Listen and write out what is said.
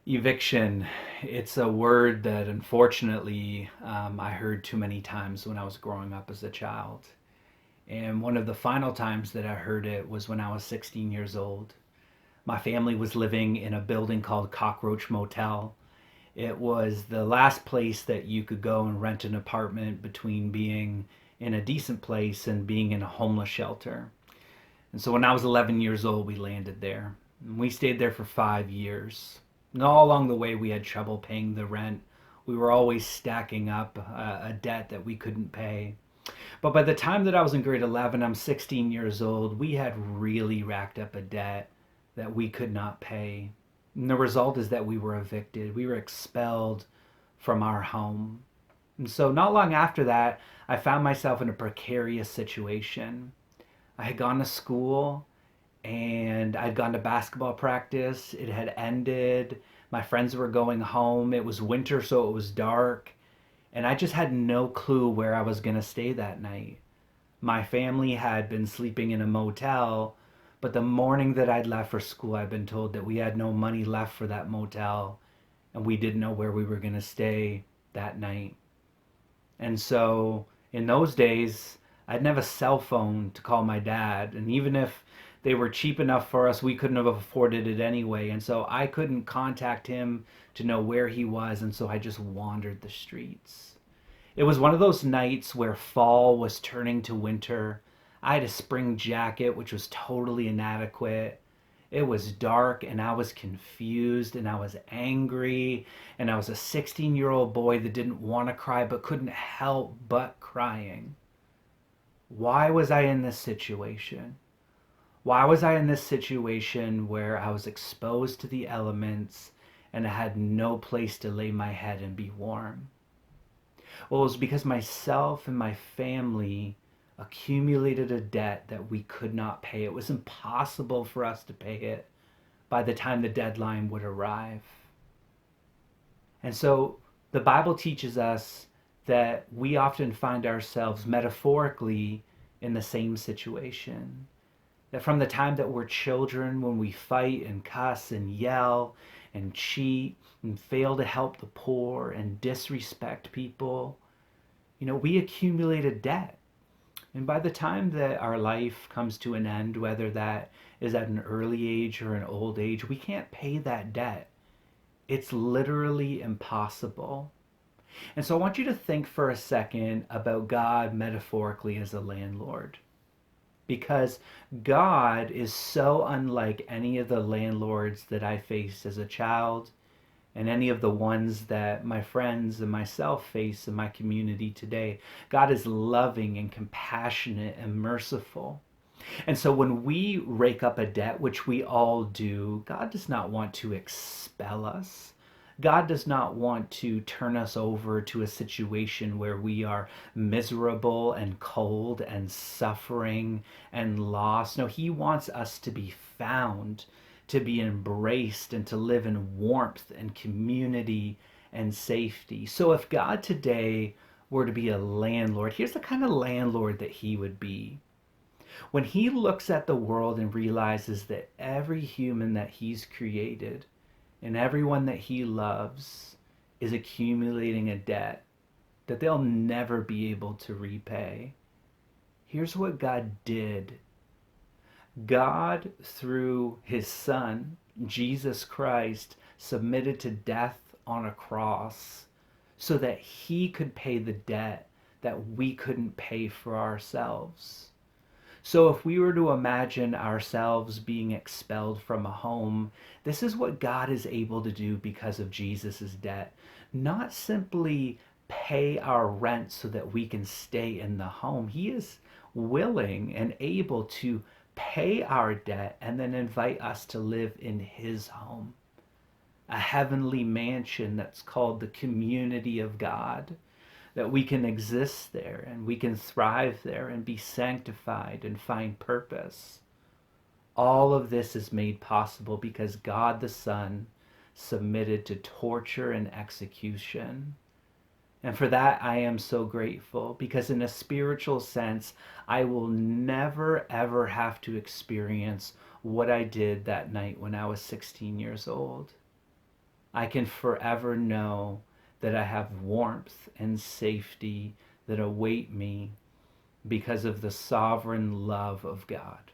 Eviction, it's a word that unfortunately I heard too many times when I was growing up as a child. And one of the final times that I heard it was when I was 16 years old. My family was living in a building called Cockroach Motel. It was the last place that you could go and rent an apartment between being in a decent place and being in a homeless shelter. And so when I was 11 years old, we landed there. And we stayed there for 5 years. And all along the way, we had trouble paying the rent. We were always stacking up a debt that we couldn't pay. But by the time that I was in grade 11, I'm 16 years old, we had really racked up a debt that we could not pay. And the result is that we were evicted. We were expelled from our home. And so, not long after that, I found myself in a precarious situation. I had gone to school and I'd gone to basketball practice. It had ended. My friends were going home. It was winter, so it was dark. And I just had no clue where I was going to stay that night. My family had been sleeping in a motel, but the morning that I'd left for school, I'd been told that we had no money left for that motel and we didn't know where we were going to stay that night. And so in those days, I didn't have a cell phone to call my dad. And even if they were cheap enough for us, we couldn't have afforded it anyway. And so I couldn't contact him to know where he was. And so I just wandered the streets. It was one of those nights where fall was turning to winter. I had a spring jacket, which was totally inadequate. It was dark and I was confused and I was angry and I was a 16-year-old boy that didn't want to cry but couldn't help but crying. Why was I in this situation? Why was I in this situation where I was exposed to the elements and I had no place to lay my head and be warm? Well, it was because myself and my family accumulated a debt that we could not pay. It was impossible for us to pay it by the time the deadline would arrive. And so the Bible teaches us that we often find ourselves metaphorically in the same situation. That from the time that we're children, when we fight and cuss and yell and cheat and fail to help the poor and disrespect people, we accumulate a debt. And by the time that our life comes to an end, whether that is at an early age or an old age, we can't pay that debt. It's literally impossible. And so I want you to think for a second about God metaphorically as a landlord. Because God is so unlike any of the landlords that I faced as a child and any of the ones that my friends and myself face in my community today. God is loving and compassionate and merciful. And so when we rake up a debt, which we all do, God does not want to expel us. God does not want to turn us over to a situation where we are miserable and cold and suffering and lost. No, He wants us to be found, to be embraced, and to live in warmth and community and safety. So if God today were to be a landlord, here's the kind of landlord that He would be. When He looks at the world and realizes that every human that He's created and everyone that He loves is accumulating a debt that they'll never be able to repay, here's what God did. God, through His Son, Jesus Christ, submitted to death on a cross so that He could pay the debt that we couldn't pay for ourselves. So if we were to imagine ourselves being expelled from a home, this is what God is able to do because of Jesus' debt. Not simply pay our rent so that we can stay in the home. He is willing and able to pay our debt and then invite us to live in His home. A heavenly mansion that's called the community of God, that we can exist there and we can thrive there and be sanctified and find purpose. All of this is made possible because God the Son submitted to torture and execution. And for that, I am so grateful, because in a spiritual sense, I will never ever have to experience what I did that night when I was 16 years old. I can forever know that I have warmth and safety that await me because of the sovereign love of God.